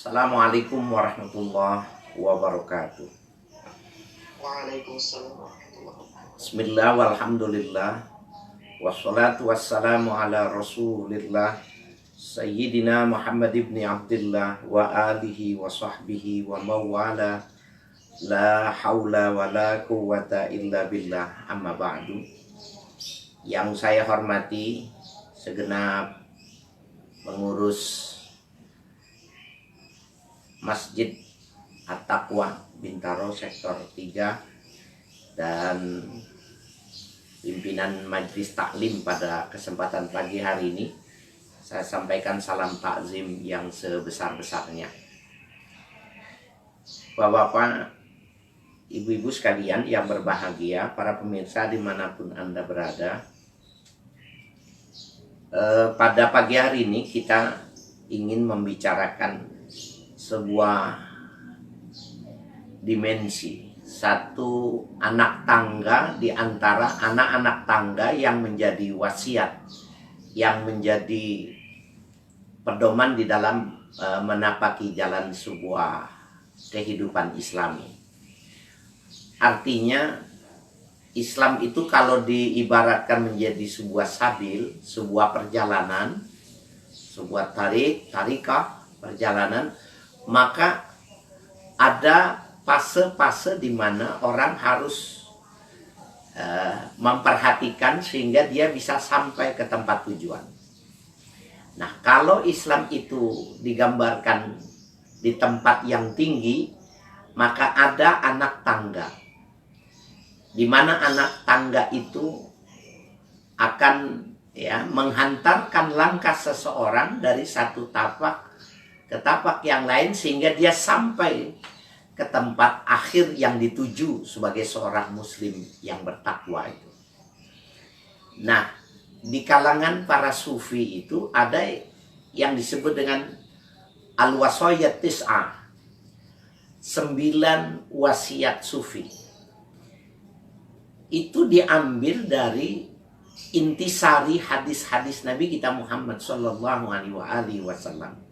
Assalamualaikum warahmatullahi wabarakatuh. Waalaikumsalam warahmatullahi wabarakatuh. Bismillah walhamdulillah. Wassalatu wassalamu ala rasulillah Sayyidina Muhammad ibn Abdullah wa alihi wa sahbihi wa mawala. La hawla wa la quwwata illa billah, amma ba'du. Yang saya hormati segenap pengurus Masjid At-Taqwa Bintaro Sektor 3 dan pimpinan Majelis Taklim pada kesempatan pagi hari ini, saya sampaikan salam takzim yang sebesar-besarnya. Bapak-bapak, ibu-ibu sekalian yang berbahagia, para pemirsa dimanapun Anda berada, pada pagi hari ini kita ingin membicarakan sebuah dimensi, satu anak tangga di antara anak-anak tangga yang menjadi wasiat, yang menjadi pedoman di dalam menapaki jalan sebuah kehidupan Islami. Artinya Islam itu kalau diibaratkan menjadi sebuah sabil, sebuah perjalanan, sebuah tarikah perjalanan, maka ada fase-fase di mana orang harus memperhatikan sehingga dia bisa sampai ke tempat tujuan. Nah, kalau Islam itu digambarkan di tempat yang tinggi, maka ada anak tangga, di mana anak tangga itu akan menghantarkan langkah seseorang dari satu tapak ke tapak yang lain sehingga dia sampai ke tempat akhir yang dituju sebagai seorang muslim yang bertakwa itu. Nah, di kalangan para sufi itu ada yang disebut dengan al-wasayat tis'ah, 9 wasiat sufi. Itu diambil dari intisari hadis-hadis Nabi kita Muhammad sallallahu alaihi wasallam.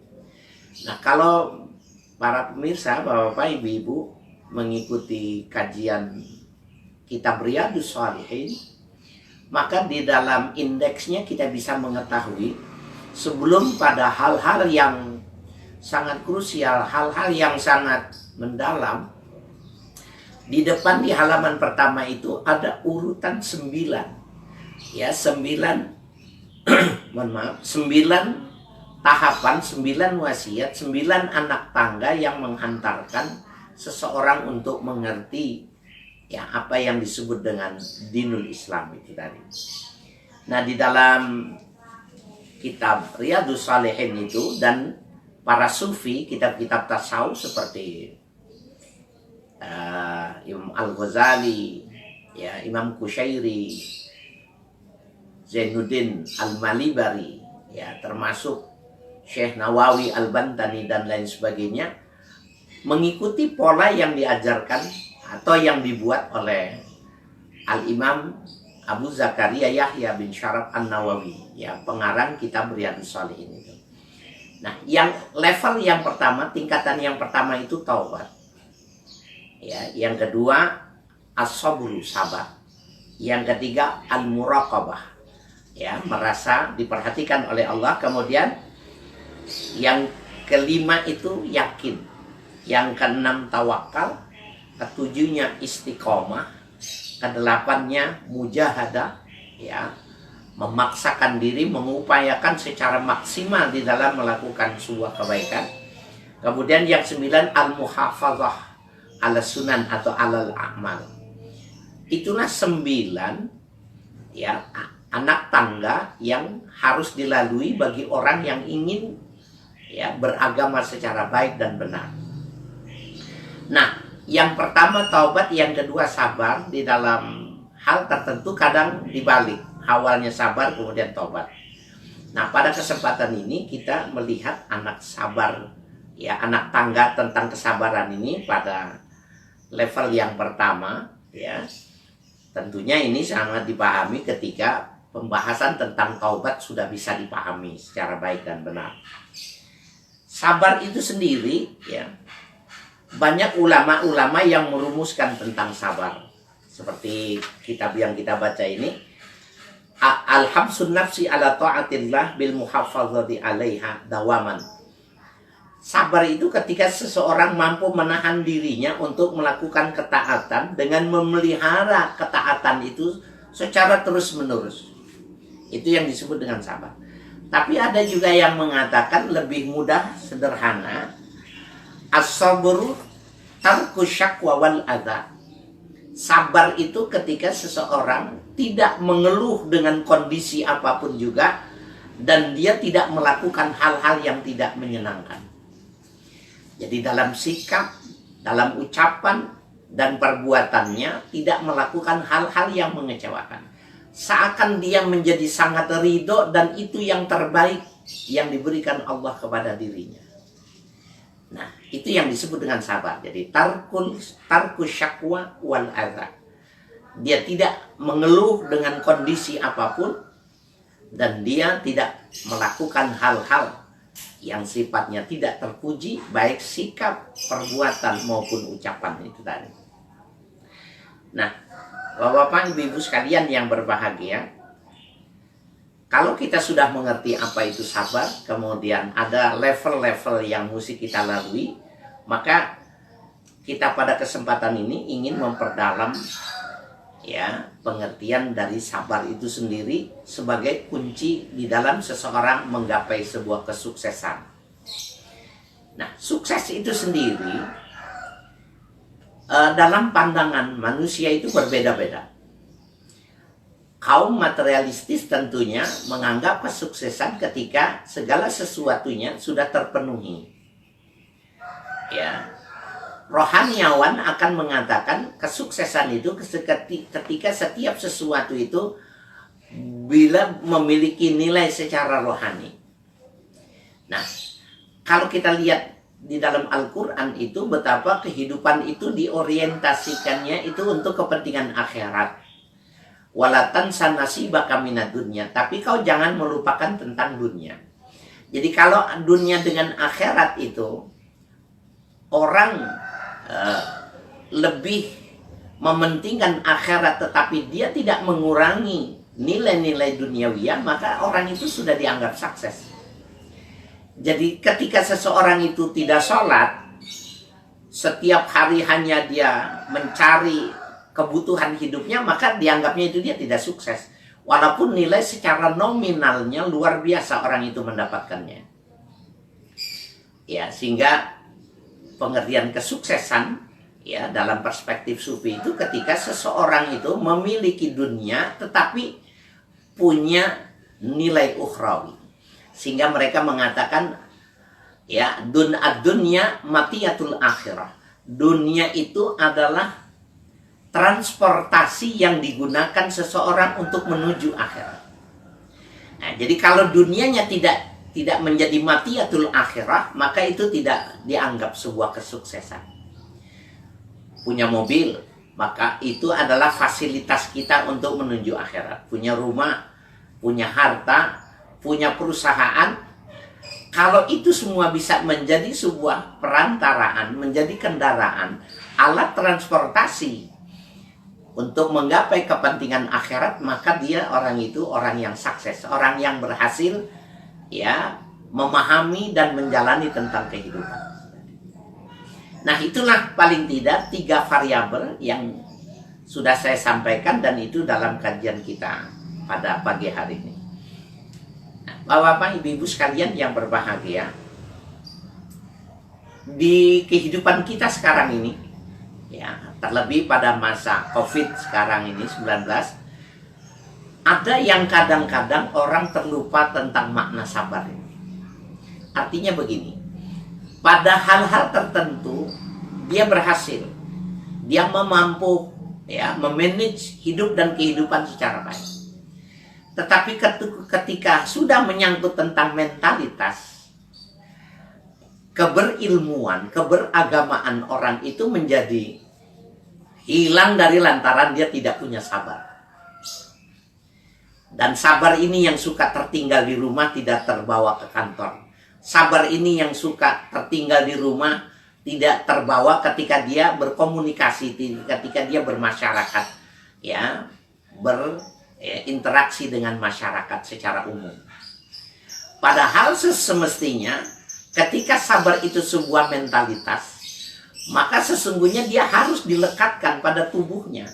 Nah, kalau para pemirsa, bapak-bapak, ibu-ibu mengikuti kajian kitab Riyadhus Shalihin, maka di dalam indeksnya kita bisa mengetahui sebelum pada hal-hal yang sangat krusial, hal-hal yang sangat mendalam, di depan di halaman pertama itu ada urutan 9. Ya, 9 mohon maaf, 9 tahapan, 9 wasiat, 9 anak tangga yang menghantarkan seseorang untuk mengerti apa yang disebut dengan dinul Islam itu tadi. Nah, di dalam kitab Riyadhus Shalihin itu dan para sufi, kitab-kitab tasawuf seperti Imam Al-Ghazali, Imam Qushairi, Zainuddin Al-Malibari, termasuk Syekh Nawawi Al-Bantani dan lain sebagainya, mengikuti pola yang diajarkan atau yang dibuat oleh Al-Imam Abu Zakaria Yahya bin Syaraf An-Nawawi, pengarang kitab Riyadhus Shalihin itu. Nah, yang level yang pertama, tingkatan yang pertama itu taubat. Yang kedua as-sabru, sabar. Yang ketiga al-muraqabah, merasa diperhatikan oleh Allah. Kemudian yang kelima itu yakin. Yang keenam tawakal. Ketujuhnya istiqomah. Kedelapannya mujahadah, memaksakan diri, mengupayakan secara maksimal di dalam melakukan sebuah kebaikan. Kemudian yang 9 al-muhafazah ala sunan atau alal a'mal. Itulah 9 anak tangga yang harus dilalui bagi orang yang ingin beragama secara baik dan benar. Nah, yang pertama taubat, yang kedua sabar. Di dalam hal tertentu kadang dibalik, awalnya sabar kemudian taubat. Nah, pada kesempatan ini kita melihat anak sabar, anak tangga tentang kesabaran ini pada level yang pertama. Tentunya ini sangat dipahami ketika pembahasan tentang taubat sudah bisa dipahami secara baik dan benar. Sabar itu sendiri, ya, banyak ulama-ulama yang merumuskan tentang sabar. Seperti kitab yang kita baca ini, Al-Habsun nafsi ala ta'atillah bil muhafazati alaiha dawaman. Sabar itu ketika seseorang mampu menahan dirinya untuk melakukan ketaatan dengan memelihara ketaatan itu secara terus-menerus. Itu yang disebut dengan sabar. Tapi ada juga yang mengatakan lebih mudah, sederhana. As-sabru tarku syakwa wal adha. Sabar itu ketika seseorang tidak mengeluh dengan kondisi apapun juga, dan dia tidak melakukan hal-hal yang tidak menyenangkan. Jadi dalam sikap, dalam ucapan, dan perbuatannya tidak melakukan hal-hal yang mengecewakan. Seakan dia menjadi sangat ridho dan itu yang terbaik yang diberikan Allah kepada dirinya. Nah, itu yang disebut dengan sabar. Jadi tarku syakwa wal adha. Dia tidak mengeluh dengan kondisi apapun dan dia tidak melakukan hal-hal yang sifatnya tidak terpuji, baik sikap, perbuatan maupun ucapan itu tadi. Nah, Bapak-bapak, ibu-ibu sekalian yang berbahagia, kalau kita sudah mengerti apa itu sabar, kemudian ada level-level yang mesti kita lalui, maka kita pada kesempatan ini ingin memperdalam, ya, pengertian dari sabar itu sendiri sebagai kunci di dalam seseorang menggapai sebuah kesuksesan. Nah, sukses itu sendiri dalam pandangan manusia itu berbeda-beda. Kaum materialistis tentunya menganggap kesuksesan ketika segala sesuatunya sudah terpenuhi. Ya, rohaniawan akan mengatakan kesuksesan itu ketika setiap sesuatu itu bila memiliki nilai secara rohani. Nah, kalau kita lihat di dalam Al-Quran itu betapa kehidupan itu diorientasikannya itu untuk kepentingan akhirat. Walatan sanasibaka minad dunya. Tapi kau jangan melupakan tentang dunia. Jadi kalau dunia dengan akhirat itu orang lebih mementingkan akhirat tetapi dia tidak mengurangi nilai-nilai duniawiyah, maka orang itu sudah dianggap sukses. Jadi ketika seseorang itu tidak sholat, setiap hari hanya dia mencari kebutuhan hidupnya, maka dianggapnya itu dia tidak sukses. Walaupun nilai secara nominalnya luar biasa orang itu mendapatkannya. Ya, sehingga pengertian kesuksesan, ya, dalam perspektif sufi itu ketika seseorang itu memiliki dunia tetapi punya nilai ukhrawi. Sehingga mereka mengatakan, ya, dunya matiyatul akhirah. Dunia itu adalah transportasi yang digunakan seseorang untuk menuju akhirat. Nah, jadi kalau dunianya tidak menjadi matiyatul akhirah, maka itu tidak dianggap sebuah kesuksesan. Punya mobil, maka itu adalah fasilitas kita untuk menuju akhirat. Punya rumah, punya harta, punya perusahaan, kalau itu semua bisa menjadi sebuah perantaraan, menjadi kendaraan, alat transportasi untuk menggapai kepentingan akhirat, maka dia orang itu orang yang sukses, orang yang berhasil, ya, memahami dan menjalani tentang kehidupan. Nah, itulah paling tidak 3 variabel yang sudah saya sampaikan dan itu dalam kajian kita pada pagi hari ini. Bapak, ibu-ibu sekalian yang berbahagia, di kehidupan kita sekarang ini, ya, terlebih pada masa COVID sekarang ini 19, ada yang kadang-kadang orang terlupa tentang makna sabar ini. Artinya begini, pada hal-hal tertentu dia berhasil, dia mampu, ya, memanage hidup dan kehidupan secara baik. Tetapi ketika sudah menyangkut tentang mentalitas, keberilmuan, keberagamaan orang itu menjadi hilang dari lantaran dia tidak punya sabar. Dan sabar ini yang suka tertinggal di rumah, tidak terbawa ke kantor. Sabar ini yang suka tertinggal di rumah, tidak terbawa ketika dia berkomunikasi, ketika dia bermasyarakat, ya, berinteraksi dengan masyarakat secara umum. Padahal semestinya ketika sabar itu sebuah mentalitas, maka sesungguhnya dia harus dilekatkan pada tubuhnya.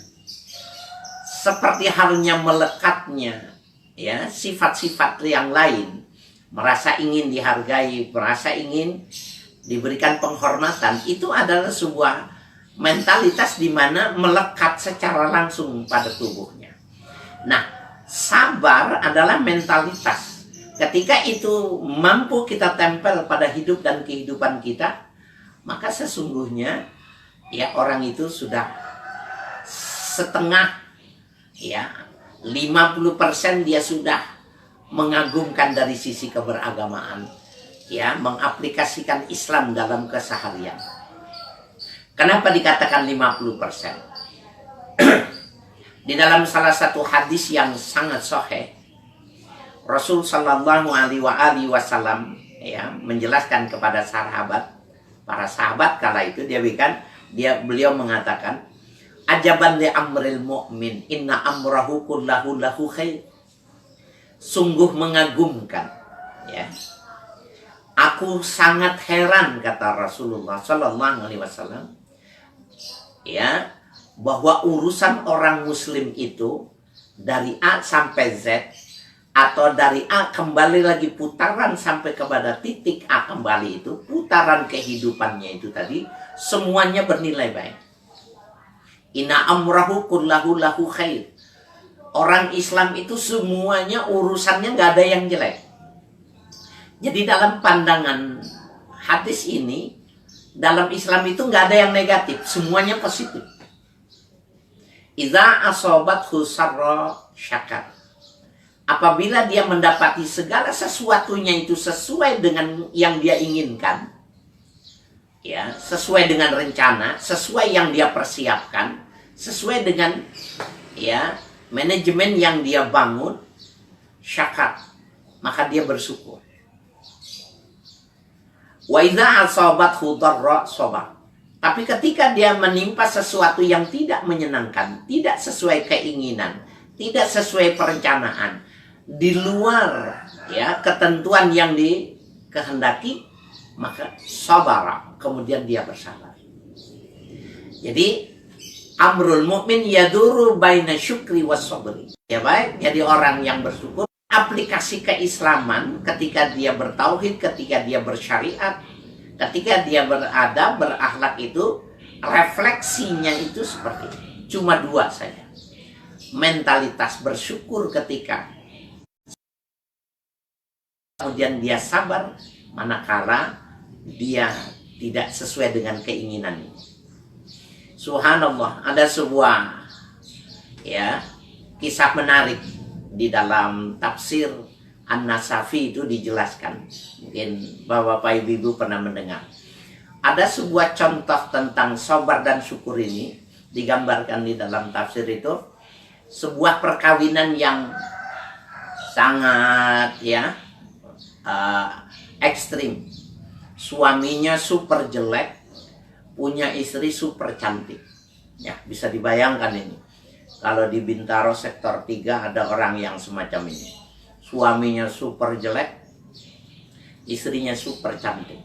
Seperti halnya melekatnya, ya, sifat-sifat yang lain, merasa ingin dihargai, merasa ingin diberikan penghormatan, itu adalah sebuah mentalitas di mana melekat secara langsung pada tubuhnya. Nah, sabar adalah mentalitas. Ketika itu mampu kita tempel pada hidup dan kehidupan kita, maka sesungguhnya ya orang itu sudah setengah, ya, 50% dia sudah mengagumkan dari sisi keberagamaan, ya, mengaplikasikan Islam dalam keseharian. Kenapa dikatakan 50%? Di dalam salah satu hadis yang sangat sahih, Rasul Shallallahu Alaihi Wasallam, ya, menjelaskan kepada para sahabat kala itu, beliau mengatakan, ajaban li amril mu'min, inna amrahu kullahu lahu khair. Sungguh mengagumkan, ya. Aku sangat heran, kata Rasulullah Shallallahu Alaihi Wasallam, ya, bahwa urusan orang Muslim itu dari A sampai Z, atau dari A kembali lagi putaran sampai kepada titik A kembali, itu putaran kehidupannya itu tadi semuanya bernilai baik. Inna amrahu kullahu lahu khair. Orang Islam itu semuanya urusannya nggak ada yang jelek. Jadi dalam pandangan hadis ini, dalam Islam itu nggak ada yang negatif, semuanya positif. Idza asobathu sarra syakar. Apabila dia mendapati segala sesuatunya itu sesuai dengan yang dia inginkan, ya, sesuai dengan rencana, sesuai yang dia persiapkan, sesuai dengan, ya, manajemen yang dia bangun, syakar, maka dia bersyukur. Wa idza asabathu dharra sabar. Tapi ketika dia menimpa sesuatu yang tidak menyenangkan, tidak sesuai keinginan, tidak sesuai perencanaan, di luar, ya, ketentuan yang dikehendaki, maka sabar, kemudian dia bersabar. Jadi amrul mukmin yaduru baina syukri was sabri. Ya baik, jadi orang yang bersyukur, aplikasi keislaman ketika dia bertauhid, ketika dia bersyariat, ketika dia beradab, berakhlak, itu refleksinya itu seperti itu. Cuma dua saja. Mentalitas bersyukur ketika kemudian dia sabar manakala dia tidak sesuai dengan keinginannya. Subhanallah, ada sebuah, ya, kisah menarik di dalam tafsir An-Nasafi itu dijelaskan. Mungkin Bapak Ibu pernah mendengar. Ada sebuah contoh tentang sabar dan syukur ini digambarkan di dalam tafsir itu, sebuah perkawinan yang sangat, ya, ekstrim. Suaminya super jelek, punya istri super cantik. Ya, bisa dibayangkan ini. Kalau di Bintaro sektor 3 ada orang yang semacam ini. Suaminya super jelek, istrinya super cantik.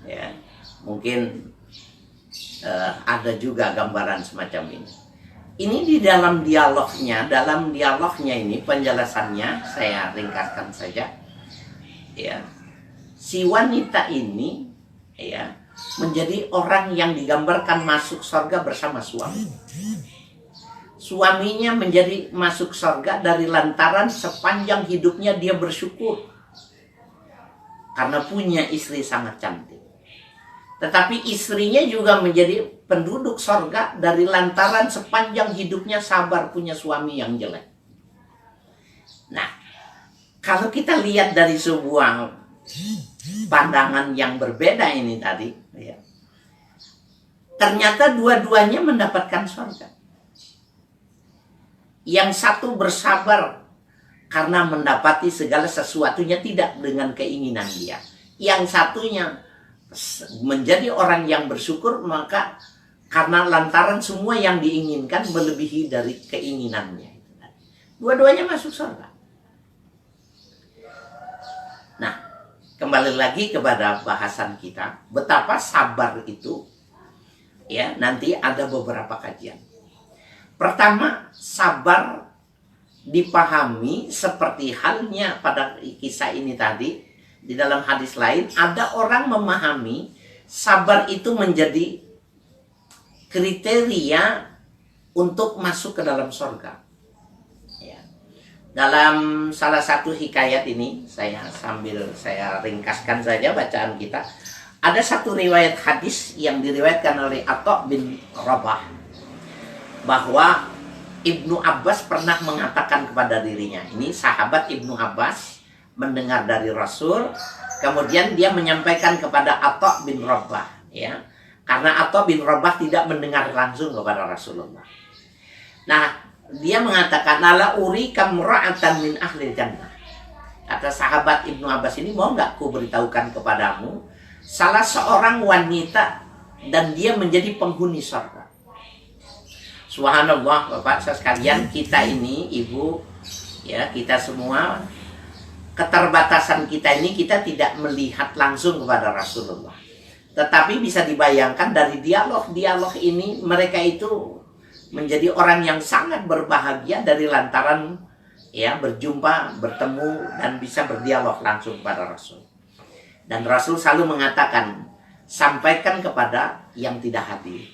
Ya, mungkin ada juga gambaran semacam ini. Ini di dalam dialognya ini, penjelasannya saya ringkaskan saja. Ya, si wanita ini, ya, menjadi orang yang digambarkan masuk surga bersama suami. Suaminya menjadi masuk surga dari lantaran sepanjang hidupnya dia bersyukur karena punya istri sangat cantik. Tetapi istrinya juga menjadi penduduk surga dari lantaran sepanjang hidupnya sabar punya suami yang jelek. Nah, kalau kita lihat dari sebuah pandangan yang berbeda ini tadi, ya, ternyata dua-duanya mendapatkan surga. Yang satu bersabar karena mendapati segala sesuatunya tidak dengan keinginan dia. Yang satunya menjadi orang yang bersyukur, maka karena lantaran semua yang diinginkan melebihi dari keinginannya. Dua-duanya masuk surga. Nah, kembali lagi kepada bahasan kita, betapa sabar itu, ya, nanti ada beberapa kajian. Pertama, sabar dipahami seperti halnya pada kisah ini tadi. Di dalam hadis lain, ada orang memahami sabar itu menjadi kriteria untuk masuk ke dalam surga. Ya. Dalam salah satu hikayat ini, saya ringkaskan saja bacaan kita. Ada satu riwayat hadis yang diriwayatkan oleh Atha bin Rabah, bahwa Ibnu Abbas pernah mengatakan kepada dirinya, ini sahabat Ibnu Abbas mendengar dari Rasul, kemudian dia menyampaikan kepada Atha bin Rabah, ya, karena Atha bin Rabah tidak mendengar langsung kepada Rasulullah. Nah, dia mengatakan, "Ala urika mra'atan min ahli jannah." Kata sahabat Ibnu Abbas ini, mau nggak ku beritahukan kepadamu salah seorang wanita dan dia menjadi penghuni surga. Subhanallah, Bapak sekalian, kita ini, Ibu, ya, kita semua, keterbatasan kita ini, kita tidak melihat langsung kepada Rasulullah. Tetapi bisa dibayangkan dari dialog-dialog ini, mereka itu menjadi orang yang sangat berbahagia dari lantaran, ya, berjumpa, bertemu, dan bisa berdialog langsung kepada Rasul. Dan Rasul selalu mengatakan, sampaikan kepada yang tidak hadir.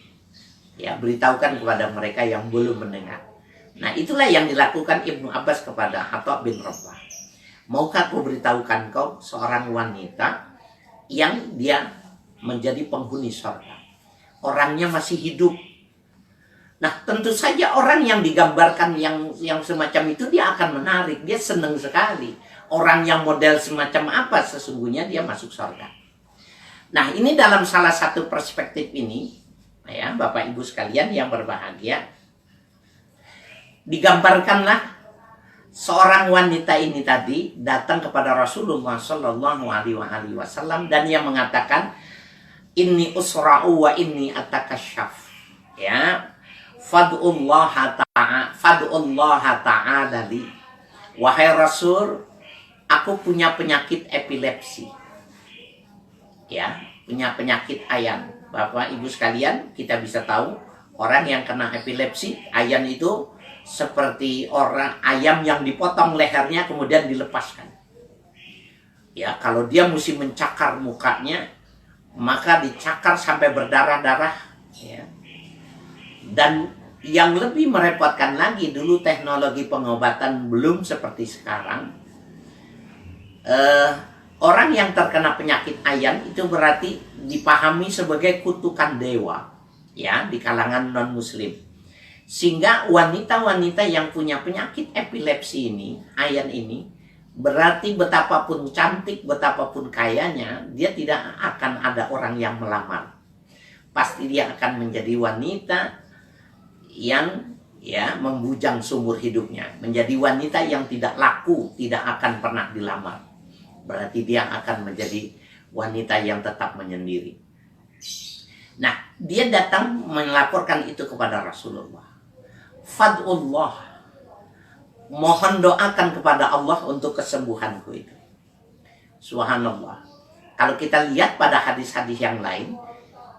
Ya, beritahukan kepada mereka yang belum mendengar. Nah, itulah yang dilakukan Ibnu Abbas kepada Atha bin Rabah. Maukah aku beritahukan kau seorang wanita yang dia menjadi penghuni surga. Orangnya masih hidup. Nah, tentu saja orang yang digambarkan yang semacam itu dia akan menarik. Dia senang sekali. Orang yang model semacam apa sesungguhnya dia masuk surga. Nah, ini dalam salah satu perspektif ini, ya, Bapak Ibu sekalian yang berbahagia, digambarkanlah seorang wanita ini tadi datang kepada Rasulullah Shallallahu Alaihi Wasallam dan ia mengatakan, "Inni usra'u wa inni atakasyaf." Ya, fad'ullah ta'ala li. Wahai Rasul, aku punya penyakit epilepsi. Ya, punya penyakit ayan. Bapak Ibu sekalian, kita bisa tahu orang yang kena epilepsi, ayan itu seperti orang ayam yang dipotong lehernya kemudian dilepaskan. Ya, kalau dia mesti mencakar mukanya, maka dicakar sampai berdarah-darah, ya. Dan yang lebih merepotkan lagi, dulu teknologi pengobatan belum seperti sekarang. Orang yang terkena penyakit ayan itu berarti dipahami sebagai kutukan dewa, ya, di kalangan non-muslim. Sehingga wanita-wanita yang punya penyakit epilepsi ini, ayan ini, berarti betapapun cantik, betapapun kayanya, dia tidak akan ada orang yang melamar. Pasti dia akan menjadi wanita yang, ya, membujang seumur hidupnya. Menjadi wanita yang tidak laku, tidak akan pernah dilamar. Berarti dia akan menjadi wanita yang tetap menyendiri. Nah, dia datang melaporkan itu kepada Rasulullah. Fad'ullah, mohon doakan kepada Allah untuk kesembuhanku itu. Subhanallah. Kalau kita lihat pada hadis-hadis yang lain,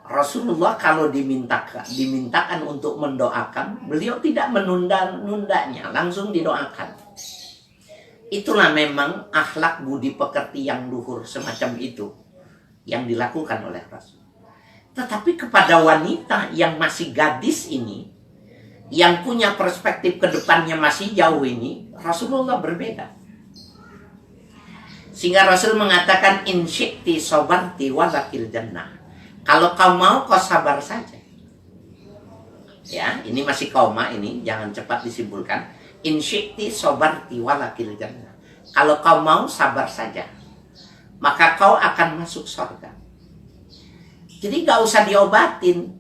Rasulullah kalau dimintakan untuk mendoakan, beliau tidak menunda-nundanya, langsung didoakan. Itulah memang akhlak budi pekerti yang luhur semacam itu yang dilakukan oleh Rasul. Tetapi kepada wanita yang masih gadis ini, yang punya perspektif ke depannya masih jauh ini, Rasulullah berbeda. Sehingga Rasul mengatakan, in syi'ti sabarti walakil jannah. Kalau kau mau, kau sabar saja. Ya, ini masih koma ini, jangan cepat disimpulkan. In syi'ti sabarti walakil jannah. Kalau kau mau, sabar saja, maka kau akan masuk surga. Jadi gak usah diobatin.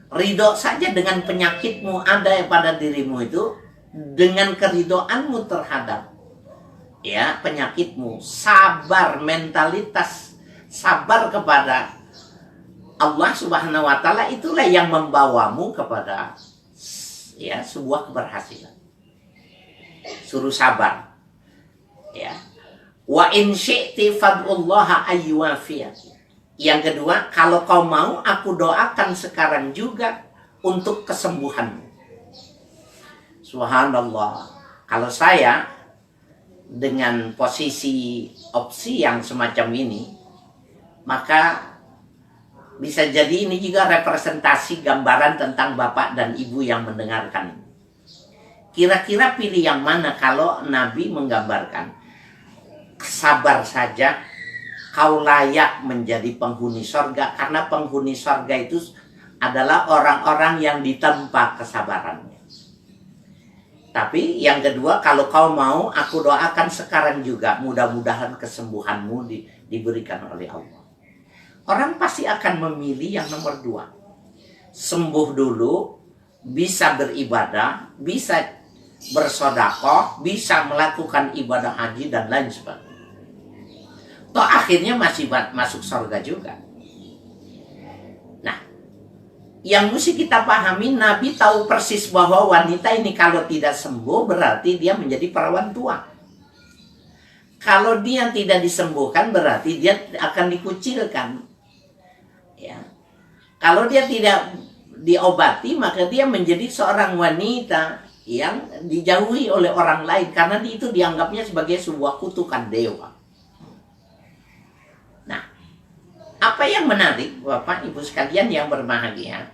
Ridho saja dengan penyakitmu ada pada dirimu itu, dengan keridoanmu terhadap, ya penyakitmu, sabar, mentalitas sabar kepada Allah Subhanahu wa taala, itulah yang membawamu kepada ya sebuah keberhasilan. Suruh sabar. Ya. Wa in syi'ti fad'ullaha ayyuafiyaki. Yang kedua, kalau kau mau aku doakan sekarang juga untuk kesembuhanmu. Subhanallah. Kalau saya dengan posisi opsi yang semacam ini, maka bisa jadi ini juga representasi gambaran tentang bapak dan ibu yang mendengarkan. Kira-kira pilih yang mana kalau Nabi menggambarkan, sabar saja, kau layak menjadi penghuni sorga, karena penghuni sorga itu adalah orang-orang yang ditempa kesabarannya. Tapi yang kedua, kalau kau mau, aku doakan sekarang juga, mudah-mudahan kesembuhanmu diberikan oleh Allah. Orang pasti akan memilih yang nomor dua. Sembuh dulu, bisa beribadah, bisa bersedekah, bisa melakukan ibadah haji dan lain sebagainya. Toh akhirnya masih masuk surga juga. Nah, yang mesti kita pahami, Nabi tahu persis bahwa wanita ini kalau tidak sembuh berarti dia menjadi perawan tua. Kalau dia tidak disembuhkan berarti dia akan dikucilkan. Ya. Kalau dia tidak diobati maka dia menjadi seorang wanita yang dijauhi oleh orang lain karena itu dianggapnya sebagai sebuah kutukan dewa. Nah, apa yang menarik Bapak Ibu sekalian yang berbahagia,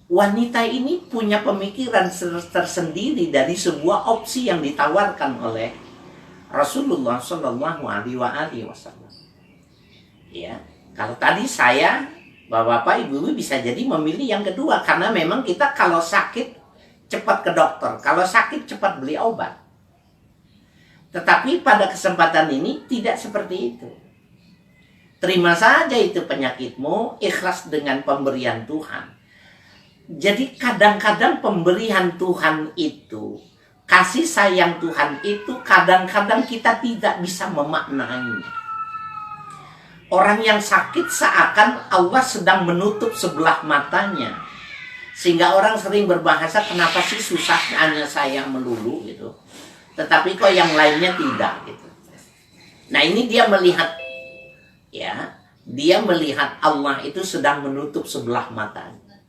wanita ini punya pemikiran tersendiri dari sebuah opsi yang ditawarkan oleh Rasulullah Shallallahu Alaihi Wasallam. Ya, kalau tadi saya, Bapak Ibu bisa jadi memilih yang kedua karena memang kita kalau sakit cepat ke dokter, kalau sakit cepat beli obat. Tetapi pada kesempatan ini tidak seperti itu. Terima saja itu penyakitmu, ikhlas dengan pemberian Tuhan. Jadi kadang-kadang pemberian Tuhan itu, kasih sayang Tuhan itu kadang-kadang kita tidak bisa memaknainya. Orang yang sakit seakan Allah sedang menutup sebelah matanya. Sehingga orang sering berbahasa, kenapa sih susah hanya saya melulu gitu. Tetapi kok yang lainnya tidak gitu. Nah ini dia melihat, ya, dia melihat Allah itu sedang menutup sebelah matanya.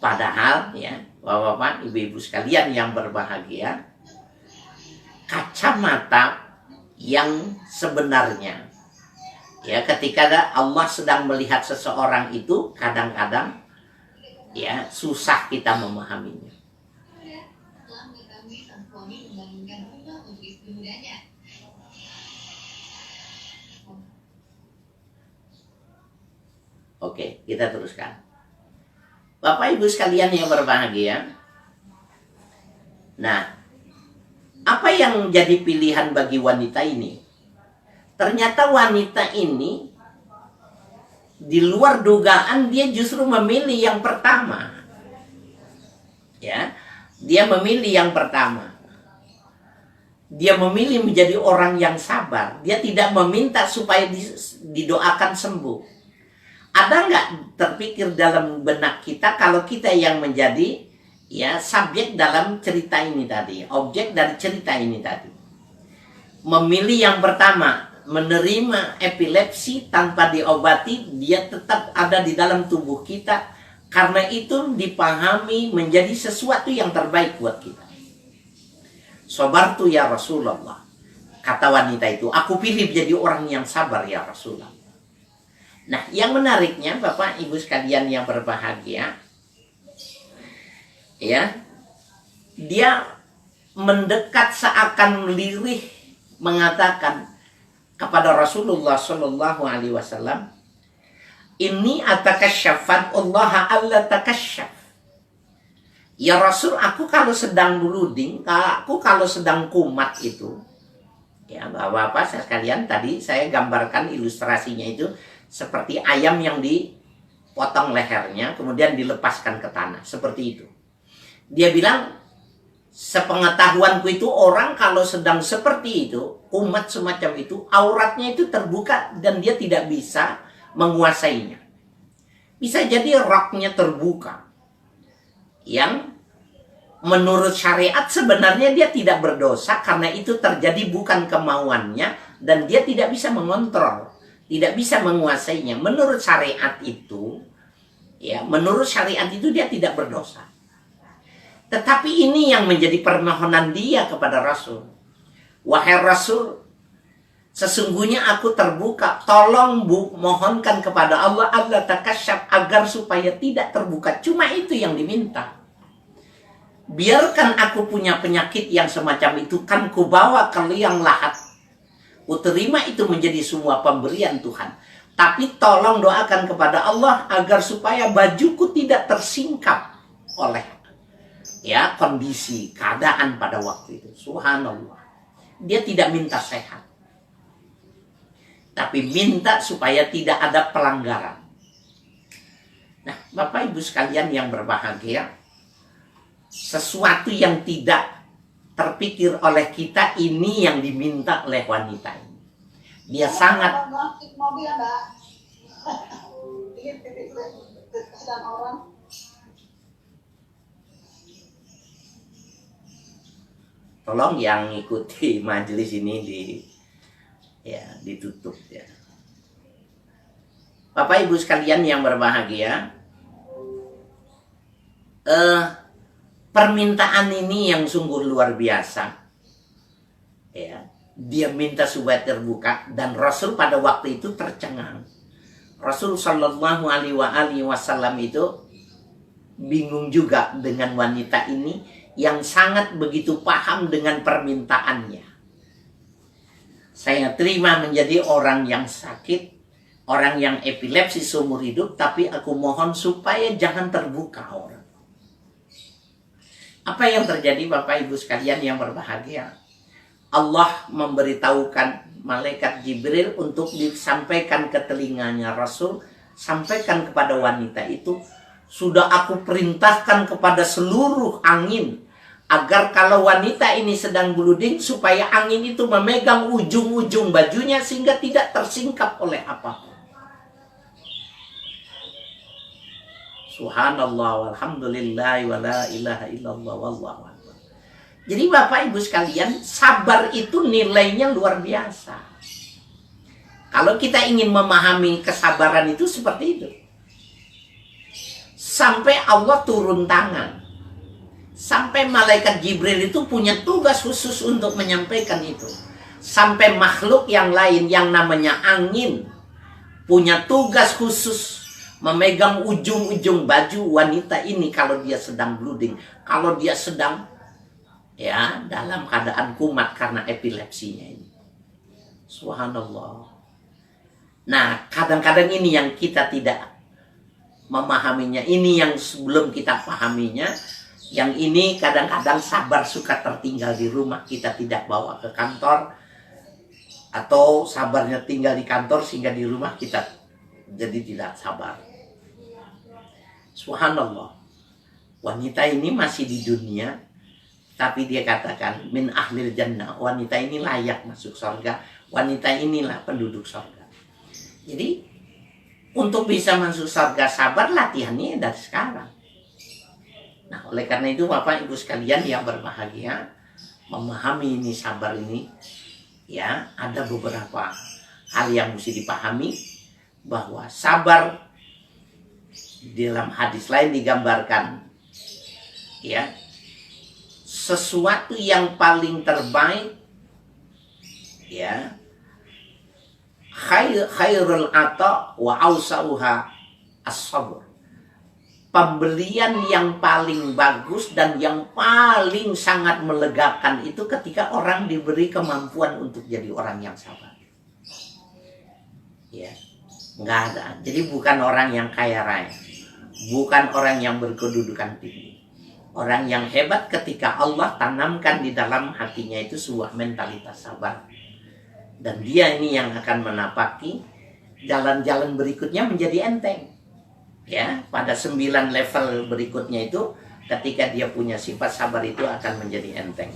Padahal ya, Bapak, Ibu-ibu sekalian yang berbahagia, kacamata yang sebenarnya, ya, ketika Allah sedang melihat seseorang itu kadang-kadang ya susah kita memahaminya. Oke, kita teruskan. Bapak Ibu sekalian yang berbahagia. Nah, apa yang jadi pilihan bagi wanita ini? Ternyata wanita ini di luar dugaan dia justru memilih yang pertama. Ya, dia memilih yang pertama. Dia memilih menjadi orang yang sabar. Dia tidak meminta supaya didoakan sembuh. Ada nggak terpikir dalam benak kita kalau kita yang menjadi ya subjek dalam cerita ini tadi, objek dari cerita ini tadi? Memilih yang pertama, menerima epilepsi tanpa diobati, dia tetap ada di dalam tubuh kita. Karena itu dipahami menjadi sesuatu yang terbaik buat kita. Sabartu ya Rasulullah. Kata wanita itu, aku pilih menjadi orang yang sabar ya Rasulullah. Nah, yang menariknya Bapak Ibu sekalian yang berbahagia, ya, dia mendekat seakan lirih mengatakan kepada Rasulullah Shallallahu Alaihi Wasallam, ini atakasyafan Allah alla takasyaf. Ya Rasul, aku kalau sedang beruding, aku kalau sedang kumat itu, ya Bapak sekalian, tadi saya gambarkan ilustrasinya itu seperti ayam yang dipotong lehernya kemudian dilepaskan ke tanah, seperti itu. Dia bilang, Sepengetahuanku itu orang kalau sedang seperti itu, umat semacam itu, auratnya itu terbuka dan dia tidak bisa menguasainya. Bisa jadi roknya terbuka. Yang menurut syariat sebenarnya dia tidak berdosa karena itu terjadi bukan kemauannya dan dia tidak bisa mengontrol, tidak bisa menguasainya. Menurut syariat itu, ya, menurut syariat itu dia tidak berdosa. Tetapi ini yang menjadi permohonan dia kepada Rasul. Wahai Rasul, sesungguhnya aku terbuka, tolong mohonkan kepada Allah Allah takasyaf agar supaya tidak terbuka. Cuma itu yang diminta. Biarkan aku punya penyakit yang semacam itu, kan kubawa ke liang lahat. Kuterima itu menjadi semua pemberian Tuhan. Tapi tolong doakan kepada Allah agar supaya bajuku tidak tersingkap oleh ya kondisi keadaan pada waktu itu. Subhanallah. Dia tidak minta sehat, tapi minta supaya tidak ada pelanggaran. Nah, Bapak Ibu sekalian yang berbahagia, sesuatu yang tidak terpikir oleh kita ini yang diminta oleh wanita ini. Dia sangat mobil, Mbak. Sedang orang. Tolong yang ikuti majelis ini ditutup ya. Bapak Ibu sekalian yang berbahagia, permintaan ini yang sungguh luar biasa. Ya, dia minta supaya terbuka dan Rasul pada waktu itu tercengang. Rasul Shallallahu Alaihi Wasallam itu bingung juga dengan wanita ini yang sangat begitu paham dengan permintaannya. Saya terima menjadi orang yang sakit, orang yang epilepsi seumur hidup, tapi aku mohon supaya jangan terbuka orang. Apa yang terjadi Bapak Ibu sekalian yang berbahagia? Allah memberitahukan malaikat Jibril untuk disampaikan ke telinganya Rasul, sampaikan kepada wanita itu, sudah aku perintahkan kepada seluruh angin agar kalau wanita ini sedang blooding supaya angin itu memegang ujung-ujung bajunya sehingga tidak tersingkap oleh apapun. Subhanallah walhamdulillah wa la ilaha illallah wallahu akbar. Jadi Bapak Ibu sekalian, sabar itu nilainya luar biasa. Kalau kita ingin memahami kesabaran itu seperti itu. Sampai Allah turun tangan. Sampai malaikat Jibril itu punya tugas khusus untuk menyampaikan itu. Sampai makhluk yang lain yang namanya angin punya tugas khusus memegang ujung-ujung baju wanita ini kalau dia sedang blooding. Kalau dia sedang ya dalam keadaan kumat karena epilepsinya ini. Subhanallah. Nah, kadang-kadang ini yang kita tidak memahaminya, ini yang sebelum kita pahaminya, yang ini kadang-kadang sabar suka tertinggal di rumah, kita tidak bawa ke kantor, atau sabarnya tinggal di kantor sehingga di rumah kita jadi tidak sabar. Subhanallah. Wanita ini masih di dunia, tapi dia katakan min ahlil jannah, wanita ini layak masuk surga, wanita inilah penduduk surga. Jadi untuk bisa masuk surga sabar, latihannya dari sekarang. Nah, oleh karena itu Bapak Ibu sekalian yang berbahagia, memahami ini sabar ini, ya ada beberapa hal yang mesti dipahami, bahwa sabar dalam hadis lain digambarkan, ya sesuatu yang paling terbaik, ya khairul ata wa ausauha as-sabr. Pembelian yang paling bagus dan yang paling sangat melegakan itu ketika orang diberi kemampuan untuk jadi orang yang sabar. Ya, nggak ada. Jadi bukan orang yang kaya raya, bukan orang yang berkedudukan tinggi. Orang yang hebat ketika Allah tanamkan di dalam hatinya itu sebuah mentalitas sabar. Dan dia ini yang akan menapaki jalan-jalan berikutnya menjadi enteng. Ya, pada 9 level berikutnya itu ketika dia punya sifat sabar itu akan menjadi enteng.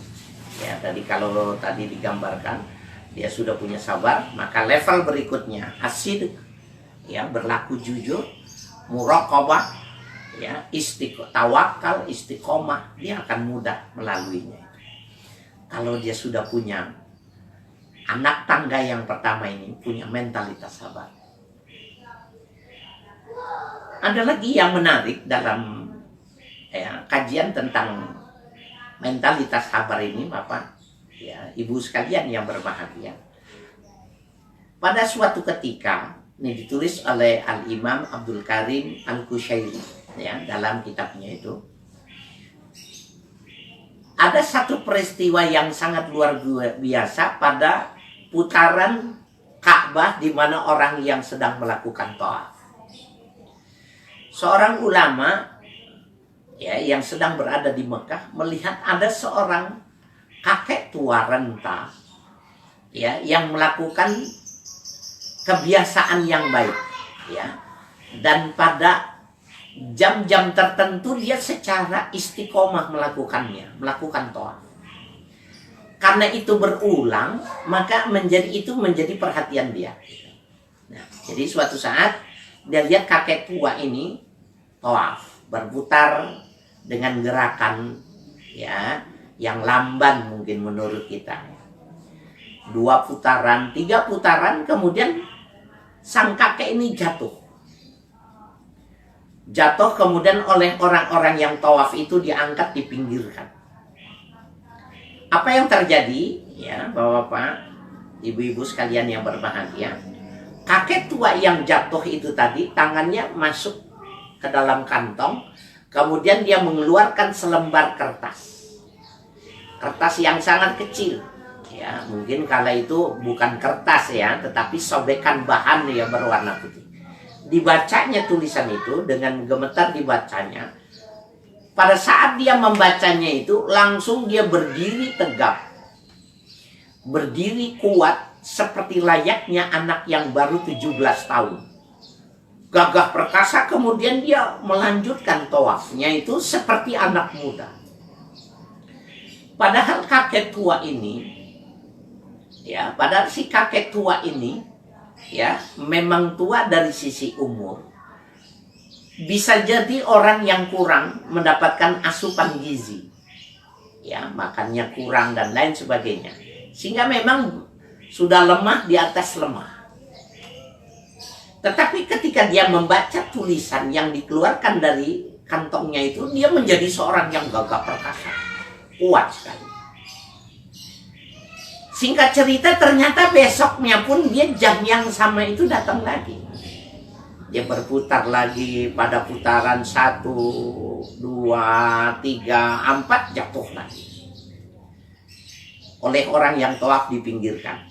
Ya, kalau tadi digambarkan dia sudah punya sabar, maka level berikutnya asid, ya, berlaku jujur, muraqabah, ya, tawakal, istiqomah, dia akan mudah melaluinya. Kalau dia sudah punya anak tangga yang pertama ini, punya mentalitas sabar. Ada lagi yang menarik dalam kajian tentang mentalitas sabar ini, Bapak, ya, Ibu sekalian yang berbahagia. Pada suatu ketika, ini ditulis oleh Al-Imam Abdul Karim Al-Kushairi, ya, dalam kitabnya itu. Ada satu peristiwa yang sangat luar biasa pada putaran Ka'bah di mana orang yang sedang melakukan tawaf. Seorang ulama, ya, yang sedang berada di Mekah melihat ada seorang kakek tua renta, ya, yang melakukan kebiasaan yang baik, ya, dan pada jam-jam tertentu dia secara istiqomah melakukan tawaf. Karena itu berulang, maka itu menjadi perhatian dia. Nah, jadi suatu saat dia lihat kakek tua ini tawaf, berputar dengan gerakan, ya, yang lamban mungkin menurut kita. 2 putaran, 3 putaran, kemudian sang kakek ini jatuh. Kemudian oleh orang-orang yang tawaf itu diangkat, dipinggirkan. Apa yang terjadi, ya, Bapak, Ibu-ibu sekalian yang berbahagia, kakek tua yang jatuh itu tadi tangannya masuk ke dalam kantong, kemudian dia mengeluarkan selembar kertas yang sangat kecil, ya, mungkin kala itu bukan kertas, ya, tetapi sobekan bahan yang berwarna putih. Dibacanya tulisan itu, dengan gemetar dibacanya. Pada saat dia membacanya itu, langsung dia berdiri tegap, berdiri kuat seperti layaknya anak yang baru 17 tahun. Gagah perkasa, kemudian dia melanjutkan tawafnya itu seperti anak muda. Padahal kakek tua ini, ya, si kakek tua ini, ya, memang tua dari sisi umur. Bisa jadi orang yang kurang mendapatkan asupan gizi, ya, makannya kurang dan lain sebagainya, sehingga memang sudah lemah di atas lemah. Tetapi ketika dia membaca tulisan yang dikeluarkan dari kantongnya itu, dia menjadi seorang yang gagah perkasa, kuat sekali. Singkat cerita, ternyata besoknya pun dia jam yang sama itu datang lagi. Dia berputar lagi, pada putaran 1, 2, 3, 4 jatuh lagi. Oleh orang yang tawaf dipinggirkan.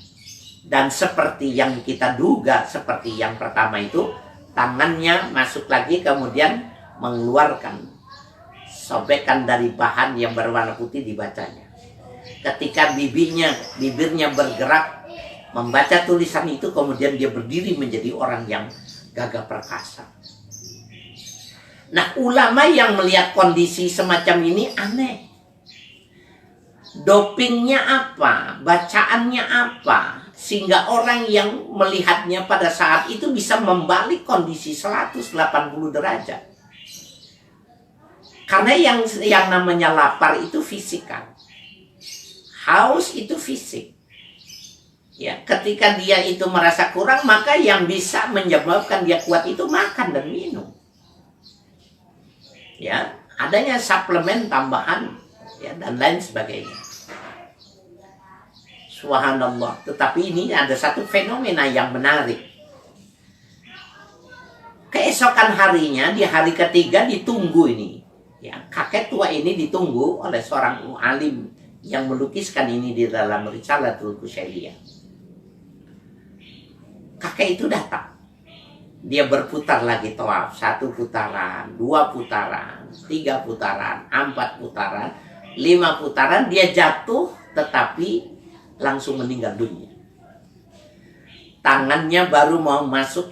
Dan seperti yang kita duga, seperti yang pertama itu, tangannya masuk lagi kemudian mengeluarkan sobekan dari bahan yang berwarna putih dibacanya. Ketika bibirnya bergerak membaca tulisan itu, kemudian dia berdiri menjadi orang yang gagah perkasa. Nah, ulama yang melihat kondisi semacam ini aneh. Dopingnya apa? Bacaannya apa? Sehingga orang yang melihatnya pada saat itu bisa membalik kondisi 180 derajat. Karena yang namanya lapar itu fisikal. Haus itu fisik. Ya, ketika dia itu merasa kurang, maka yang bisa menyebabkan dia kuat itu makan dan minum. Ya, adanya suplemen tambahan, ya, dan lain sebagainya. Subhanallah. Tetapi ini ada satu fenomena yang menarik. Keesokan harinya, di hari ketiga ditunggu ini. Ya, kakek tua ini ditunggu oleh seorang alim yang melukiskan ini di dalam Risalatul Kushairiyah. Kakek itu datang. Dia berputar lagi tawaf. 1 putaran, 2 putaran, 3 putaran, 4 putaran, 5 putaran. Dia jatuh tetapi langsung meninggal dunia. Tangannya baru mau masuk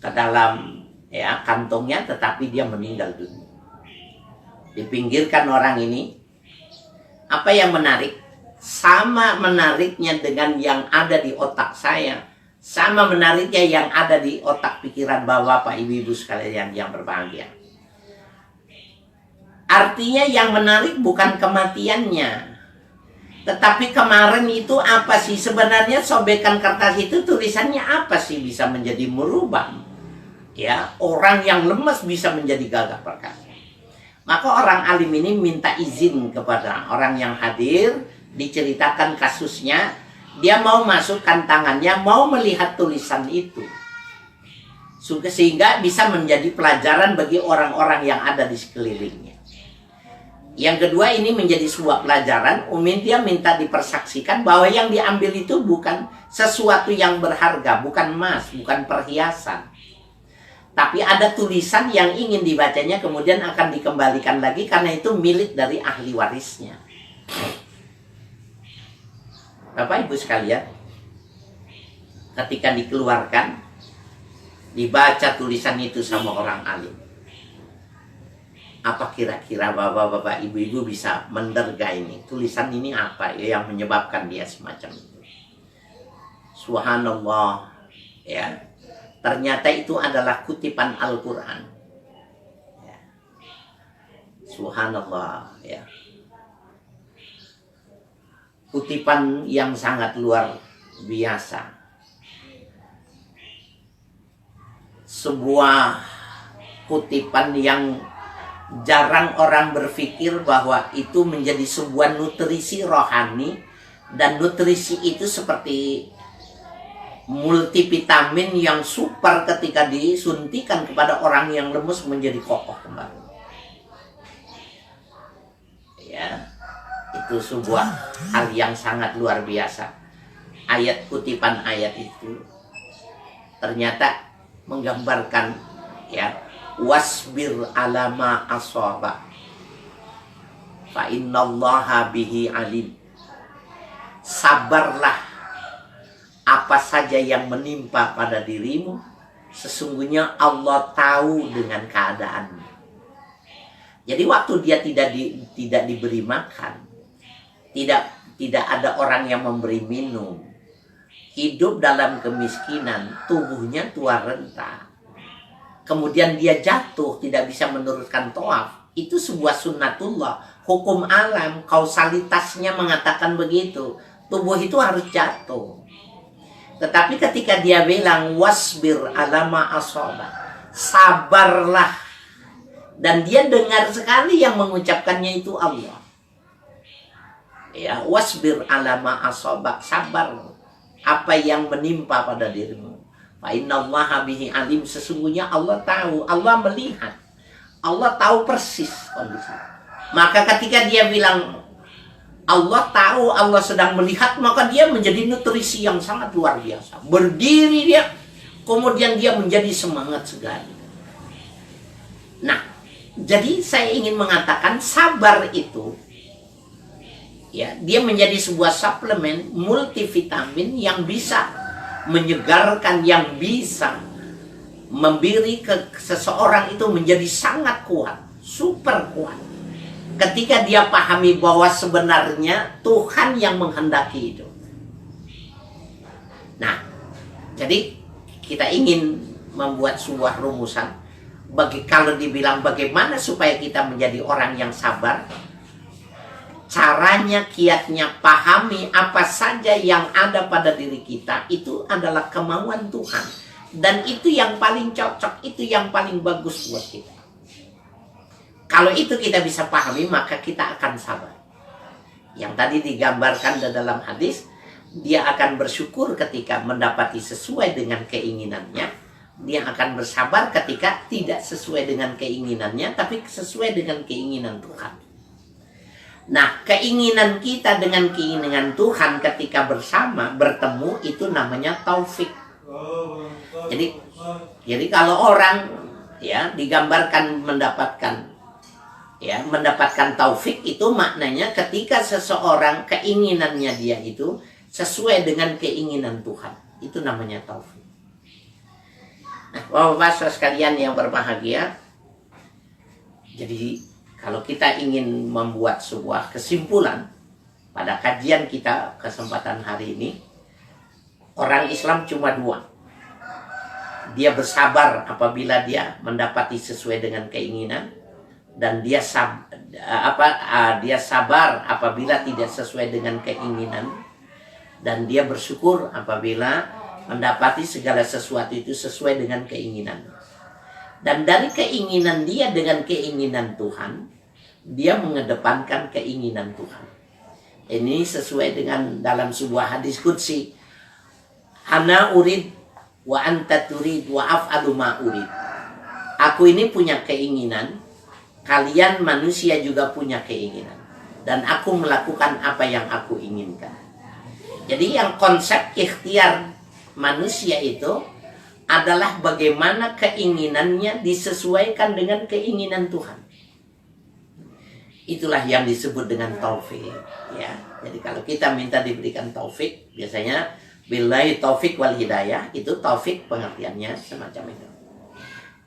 ke dalam, ya, kantongnya, tetapi dia meninggal dunia. Dipinggirkan orang ini. Apa yang menarik? Sama menariknya dengan yang ada di otak saya. Sama menariknya yang ada di otak pikiran bapak-bapak, ibu-ibu sekalian yang berbahagia. Artinya yang menarik bukan kematiannya. Tetapi kemarin itu apa sih? Sebenarnya sobekan kertas itu tulisannya apa sih bisa menjadi merubah? Ya, orang yang lemas bisa menjadi gagah perkasa. Maka orang alim ini minta izin kepada orang yang hadir, diceritakan kasusnya, dia mau masukkan tangannya, mau melihat tulisan itu. Sehingga bisa menjadi pelajaran bagi orang-orang yang ada di sekelilingnya. Yang kedua, ini menjadi sebuah pelajaran. Dia minta dipersaksikan bahwa yang diambil itu bukan sesuatu yang berharga, bukan emas, bukan perhiasan. Tapi ada tulisan yang ingin dibacanya kemudian akan dikembalikan lagi karena itu milik dari ahli warisnya. Bapak Ibu sekalian, ketika dikeluarkan, dibaca tulisan itu sama orang alim. Apa kira-kira bapak-bapak, ibu-ibu bisa menderga ini? Tulisan ini apa ya yang menyebabkan dia semacam itu? Subhanallah, ya. Ternyata itu adalah kutipan Al-Quran. Ya. Subhanallah, ya. Kutipan yang sangat luar biasa. Sebuah kutipan yang jarang orang berpikir bahwa itu menjadi sebuah nutrisi rohani. Dan nutrisi itu seperti multivitamin yang super ketika disuntikan kepada orang yang lemes menjadi kokoh kembali. Ya, itu sebuah hal yang sangat luar biasa. Kutipan ayat itu ternyata menggambarkan, ya, wasbir alama asaba fa innallaha bihi alim. Sabarlah apa saja yang menimpa pada dirimu, sesungguhnya Allah tahu dengan keadaanmu. Jadi waktu dia tidak diberi makan, tidak ada orang yang memberi minum, hidup dalam kemiskinan, tubuhnya tua renta, kemudian dia jatuh, tidak bisa meneruskan tawaf, itu sebuah sunnatullah, hukum alam, kausalitasnya mengatakan begitu, tubuh itu harus jatuh. Tetapi ketika dia bilang wasbir alama asoba, sabarlah, dan dia dengar sekali yang mengucapkannya itu Allah. Ya, wasbir alama asoba, sabar apa yang menimpa pada dirimu. Fa innallaha bihi alim, sesungguhnya Allah tahu, Allah melihat, Allah tahu persis kondisi. Maka ketika dia bilang Allah tahu, Allah sedang melihat, maka dia menjadi nutrisi yang sangat luar biasa. Berdiri dia, kemudian dia menjadi semangat sekali. Nah, jadi saya ingin mengatakan sabar itu, ya, dia menjadi sebuah suplemen multivitamin yang bisa menyegarkan, yang bisa memberi ke seseorang itu menjadi sangat kuat, super kuat. Ketika dia pahami bahwa sebenarnya Tuhan yang menghendaki itu. Nah, jadi kita ingin membuat sebuah rumusan. Kalau dibilang bagaimana supaya kita menjadi orang yang sabar, caranya, kiatnya, pahami apa saja yang ada pada diri kita, itu adalah kemauan Tuhan. Dan itu yang paling cocok, itu yang paling bagus buat kita. Kalau itu kita bisa pahami, maka kita akan sabar. Yang tadi digambarkan dalam hadis, dia akan bersyukur ketika mendapati sesuai dengan keinginannya. Dia akan bersabar ketika tidak sesuai dengan keinginannya, tapi sesuai dengan keinginan Tuhan. Nah, keinginan kita dengan keinginan Tuhan ketika bersama, bertemu, itu namanya taufik. Jadi kalau orang, ya, digambarkan mendapatkan taufik, itu maknanya ketika seseorang keinginannya dia itu sesuai dengan keinginan Tuhan. Itu namanya taufik. Nah, Bapak-bapak sekalian yang berbahagia, jadi kalau kita ingin membuat sebuah kesimpulan pada kajian kita kesempatan hari ini, orang Islam cuma dua. Dia bersabar apabila dia mendapati sesuai dengan keinginan, dan dia sabar apabila tidak sesuai dengan keinginan, dan dia bersyukur apabila mendapati segala sesuatu itu sesuai dengan keinginan. Dan dari keinginan dia dengan keinginan Tuhan, dia mengedepankan keinginan Tuhan. Ini sesuai dengan dalam sebuah hadis qudsi, ana urid wa anta turid wa af'alu ma urid. Aku ini punya keinginan, kalian manusia juga punya keinginan, dan aku melakukan apa yang aku inginkan. Jadi yang konsep ikhtiar manusia itu adalah bagaimana keinginannya disesuaikan dengan keinginan Tuhan. Itulah yang disebut dengan taufik, ya. Jadi kalau kita minta diberikan taufik, biasanya billahi taufik wal hidayah, itu taufik pengertiannya semacam itu.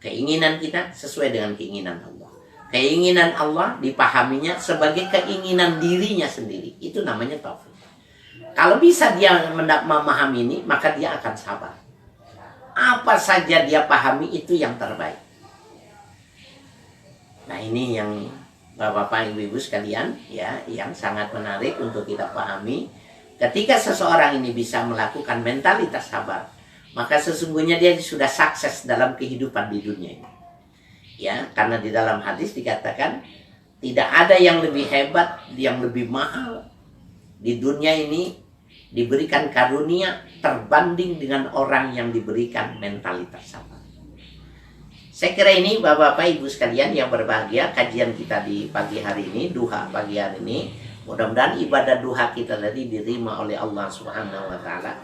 Keinginan kita sesuai dengan keinginan Allah. Keinginan Allah dipahaminya sebagai keinginan dirinya sendiri. Itu namanya taufik. Kalau bisa dia memahami ini, maka dia akan sabar. Apa saja dia pahami itu yang terbaik. Nah, ini yang Bapak-bapak, Ibu-ibu sekalian, ya, yang sangat menarik untuk kita pahami. Ketika seseorang ini bisa melakukan mentalitas sabar, maka sesungguhnya dia sudah sukses dalam kehidupan di dunia ini. Ya, karena di dalam hadis dikatakan tidak ada yang lebih hebat, yang lebih mahal di dunia ini diberikan karunia terbanding dengan orang yang diberikan mentalitas sabar. Saya kira ini Bapak-bapak, Ibu sekalian yang berbahagia, kajian kita di pagi hari ini, duha pagi hari ini. Mudah-mudahan ibadah duha kita tadi diterima oleh Allah Subhanahu wa taala.